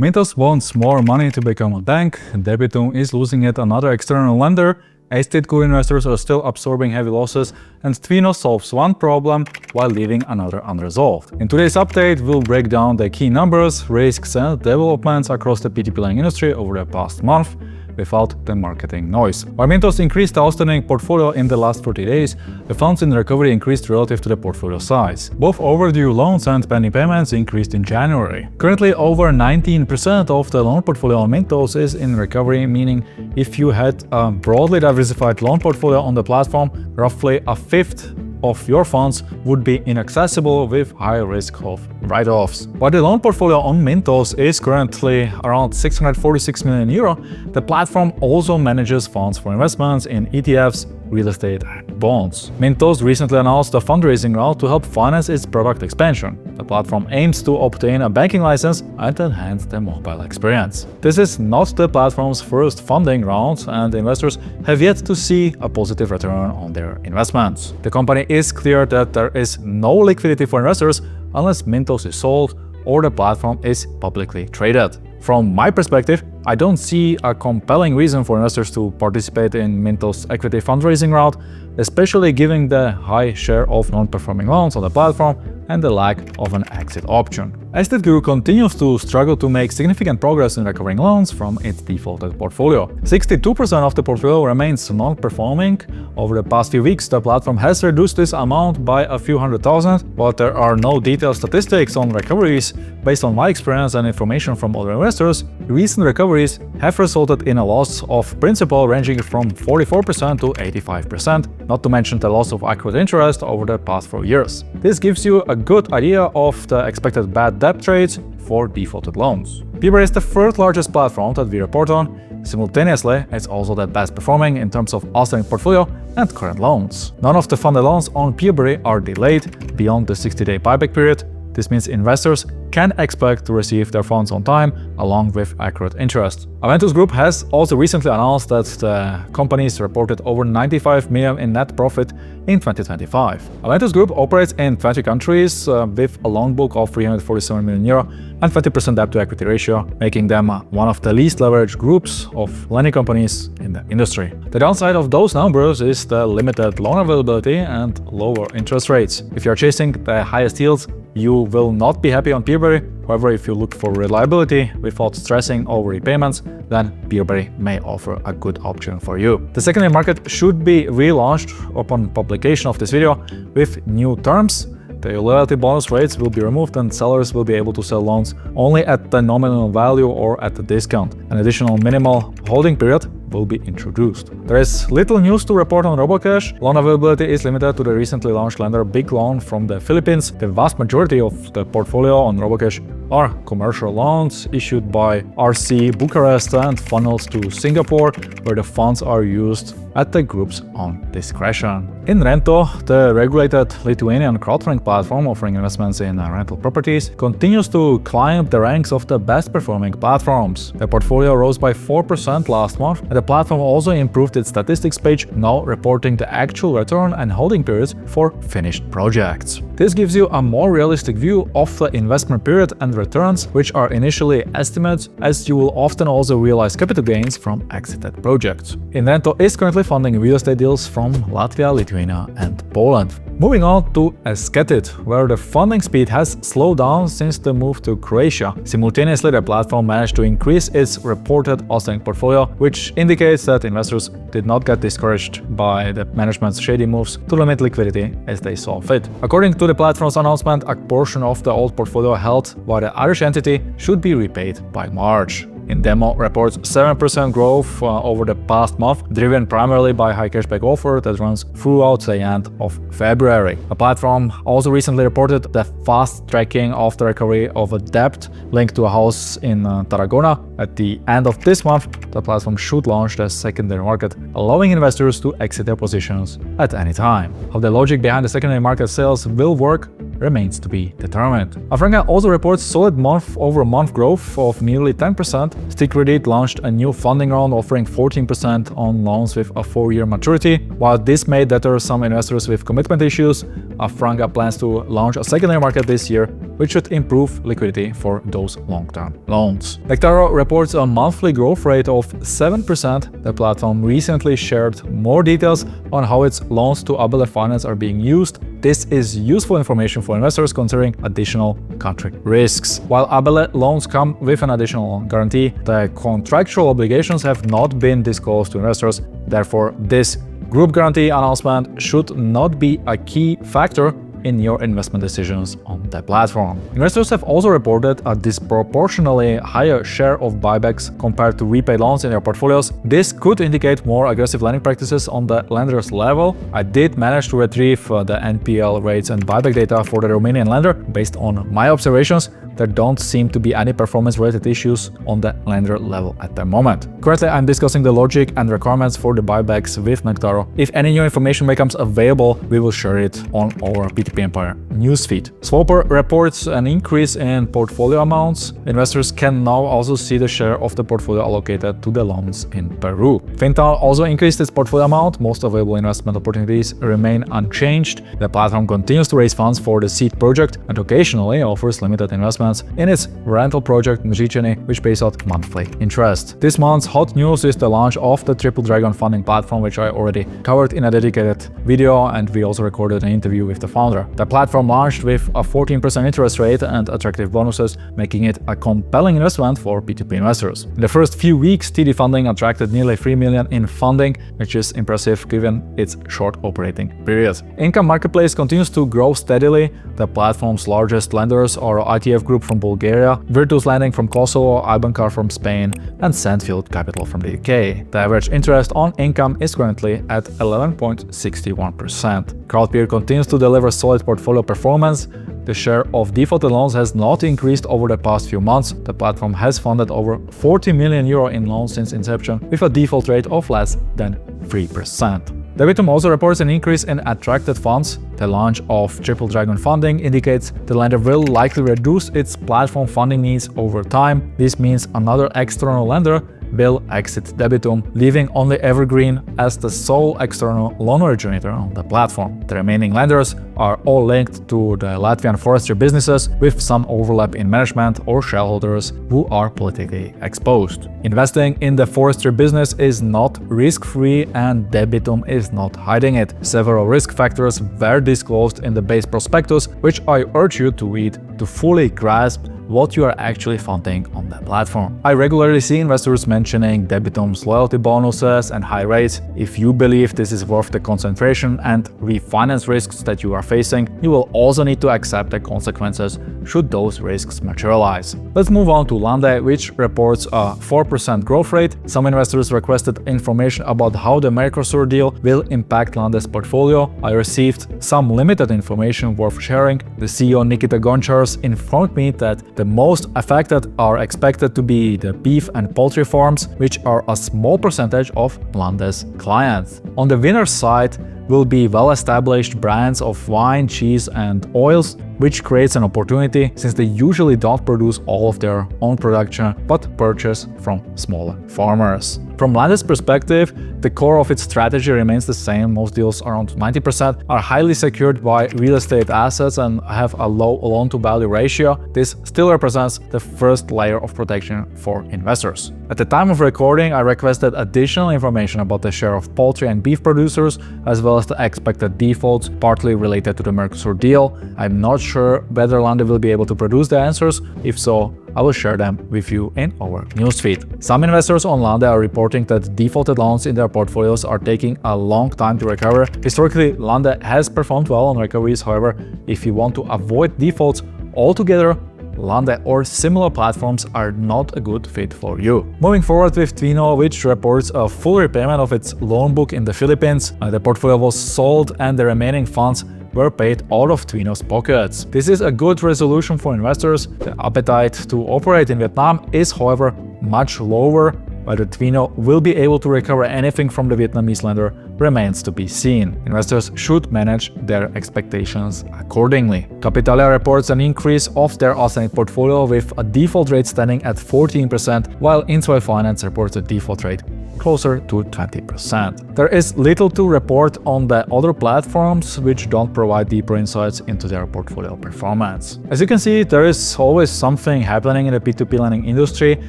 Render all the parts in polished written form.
Mintos wants more money to become a bank, Debitum is losing yet another external lender, EstateGuru investors are still absorbing heavy losses, and TWINO solves one problem while leaving another unresolved. In today's update, we'll break down the key numbers, risks and developments across the P2P lending industry over the past month, without the marketing noise. While Mintos increased the outstanding portfolio in the last 40 days, the funds in recovery increased relative to the portfolio size. Both overdue loans and pending payments increased in January. Currently, over 19% of the loan portfolio on Mintos is in recovery, meaning if you had a broadly diversified loan portfolio on the platform, roughly a fifth of your funds would be inaccessible with high risk of write-offs. While the loan portfolio on Mintos is currently around 646 million euro, the platform also manages funds for investments in ETFs, real estate and bonds. Mintos recently announced a fundraising round to help finance its product expansion. The platform aims to obtain a banking license and enhance the mobile experience. This is not the platform's first funding round, and investors have yet to see a positive return on their investments. The company is clear that there is no liquidity for investors unless Mintos is sold or the platform is publicly traded. From my perspective, I don't see a compelling reason for investors to participate in Mintos' equity fundraising round, especially given the high share of non-performing loans on the platform and the lack of an exit option. EstateGuru continues to struggle to make significant progress in recovering loans from its defaulted portfolio. 62% of the portfolio remains non-performing. Over the past few weeks, the platform has reduced this amount by a few hundred thousand, but there are no detailed statistics on recoveries. Based on my experience and information from other investors, recent recoveries have resulted in a loss of principal ranging from 44% to 85%, not to mention the loss of accrued interest over the past 4 years. This gives you a good idea of the expected bad debt rates for defaulted loans. PeerBerry is the third largest platform that we report on. Simultaneously, it's also the best performing in terms of outstanding portfolio and current loans. None of the funded loans on PeerBerry are delayed beyond the 60-day buyback period. This means investors can expect to receive their funds on time, along with accurate interest. Aventus Group has also recently announced that the companies reported over 95 million in net profit in 2025. Aventus Group operates in 20 countries with a loan book of 347 million euro and 20% debt-to-equity ratio, making them one of the least leveraged groups of lending companies in the industry. The downside of those numbers is the limited loan availability and lower interest rates. If you're chasing the highest yields, you will not be happy on PeerBerry. However, if you look for reliability without stressing over repayments, then PeerBerry may offer a good option for you. The secondary market should be relaunched upon publication of this video with new terms. The loyalty bonus rates will be removed and sellers will be able to sell loans only at the nominal value or at a discount. An additional minimal holding period will be introduced. There is little news to report on Robocash. Loan availability is limited to the recently launched lender Big Loan from the Philippines. The vast majority of the portfolio on Robocash are commercial loans issued by RC Bucharest and funnels to Singapore, where the funds are used at the group's own discretion. Inrento, the regulated Lithuanian crowdfunding platform offering investments in rental properties, continues to climb the ranks of the best-performing platforms. The portfolio rose by 4% last month, and the platform also improved its statistics page, now reporting the actual return and holding periods for finished projects. This gives you a more realistic view of the investment period and returns, which are initially estimates, as you will often also realize capital gains from exited projects. Inrento is currently funding real estate deals from Latvia, Lithuania and Poland. Moving on to Esketit, where the funding speed has slowed down since the move to Croatia. Simultaneously, the platform managed to increase its reported outstanding portfolio, which indicates that investors did not get discouraged by the management's shady moves to limit liquidity as they saw fit. According to the platform's announcement, a portion of the old portfolio held by the Irish entity should be repaid by March. Indemo reports 7% growth over the past month, driven primarily by high cashback offer that runs throughout the end of February. The platform also recently reported the fast tracking of the recovery of a debt linked to a house in Tarragona. At the end of this month, the platform should launch the secondary market, allowing investors to exit their positions at any time. How the logic behind the secondary market sales will work remains to be determined. Afranga also reports solid month-over-month growth of nearly 10%. EstateGuru launched a new funding round offering 14% on loans with a 4-year maturity. While this may deter some investors with commitment issues, Afranga plans to launch a secondary market this year, which should improve liquidity for those long-term loans. Nectaro reports a monthly growth rate of 7%. The platform recently shared more details on how its loans to Abele Finance are being used. This is useful information for investors considering additional contract risks. While Abele loans come with an additional guarantee, the contractual obligations have not been disclosed to investors. Therefore, this group guarantee announcement should not be a key factor in your investment decisions on the platform. Investors have also reported a disproportionately higher share of buybacks compared to repaid loans in their portfolios. This could indicate more aggressive lending practices on the lender's level. I did manage to retrieve the NPL rates and buyback data for the Romanian lender. Based on my observations, there don't seem to be any performance-related issues on the lender level at the moment. Currently, I'm discussing the logic and requirements for the buybacks with Nectaro. If any new information becomes available, we will share it on our P2P Empire newsfeed. Swapper reports an increase in portfolio amounts. Investors can now also see the share of the portfolio allocated to the loans in Peru. Fintown also increased its portfolio amount. Most available investment opportunities remain unchanged. The platform continues to raise funds for the seed project and occasionally offers limited investments in its rental project Mzhicheni, which pays out monthly interest. This month's hot news is the launch of the Triple Dragon funding platform, which I already covered in a dedicated video, and we also recorded an interview with the founder. The platform launched with a 14% interest rate and attractive bonuses, making it a compelling investment for P2P investors. In the first few weeks, TD funding attracted nearly 3 million in funding, which is impressive given its short operating period. Income Marketplace continues to grow steadily. The platform's largest lenders are ITF Group from Bulgaria, Virtus Lending from Kosovo, Ibancar from Spain, and Sandfield Capital from the UK. The average interest on income is currently at 11.61%. Crowdpear continues to deliver solid portfolio performance. The share of defaulted loans has not increased over the past few months. The platform has funded over 40 million euro in loans since inception, with a default rate of less than 3%. Debitum also reports an increase in attracted funds. The launch of Triple Dragon funding indicates the lender will likely reduce its platform funding needs over time. This means another external lender will exit Debitum, leaving only Evergreen as the sole external loan originator on the platform. The remaining lenders are all linked to the Latvian forestry businesses, with some overlap in management or shareholders who are politically exposed. Investing in the forestry business is not risk-free, and Debitum is not hiding it. Several risk factors were disclosed in the base prospectus, which I urge you to read to fully grasp what you are actually funding on the platform. I regularly see investors mentioning Debitum's loyalty bonuses and high rates. If you believe this is worth the concentration and refinance risks that you are facing, you will also need to accept the consequences should those risks materialize. Let's move on to LANDE, which reports a 4% growth rate. Some investors requested information about how the Mercosur deal will impact LANDE's portfolio. I received some limited information worth sharing. The CEO Nikita Gonchars informed me that the most affected are expected to be the beef and poultry farms, which are a small percentage of LANDE's clients. On the winner side will be well-established brands of wine, cheese, and oils, which creates an opportunity since they usually don't produce all of their own production but purchase from smaller farmers. From LANDE's perspective, the core of its strategy remains the same. Most deals, around 90%, are highly secured by real estate assets and have a low loan-to-value ratio. This still represents the first layer of protection for investors. At the time of recording, I requested additional information about the share of poultry and beef producers, as well as the expected defaults, partly related to the Mercosur deal. I'm not sure whether LANDE will be able to produce the answers. If so, I will share them with you in our newsfeed. Some investors on LANDE are reporting that defaulted loans in their portfolios are taking a long time to recover. Historically, LANDE has performed well on recoveries. However, if you want to avoid defaults altogether, LANDE or similar platforms are not a good fit for you. Moving forward with TWINO, which reports a full repayment of its loan book in the Philippines. The portfolio was sold and the remaining funds were paid out of TWINO's pockets. This is a good resolution for investors. The appetite to operate in Vietnam is, however, much lower. Whether TWINO will be able to recover anything from the Vietnamese lender remains to be seen. Investors should manage their expectations accordingly. Capitalia reports an increase of their outstanding portfolio with a default rate standing at 14%, while Insoil Finance reports a default rate closer to 20%. There is little to report on the other platforms, which don't provide deeper insights into their portfolio performance. As you can see, there is always something happening in the P2P lending industry.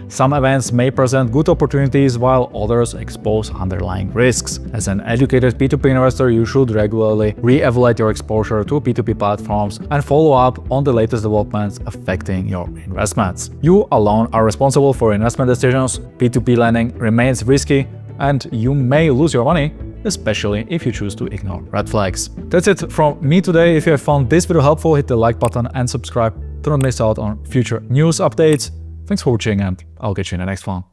Some events may present good opportunities while others expose underlying risks. As an educated P2P investor, you should regularly re-evaluate your exposure to P2P platforms and follow up on the latest developments affecting your investments. You alone are responsible for investment decisions. P2P lending remains risky, and you may lose your money, especially if you choose to ignore red flags. That's it from me today. If you have found this video helpful, hit the like button and subscribe to not miss out on future news updates. Thanks for watching, and I'll catch you in the next one.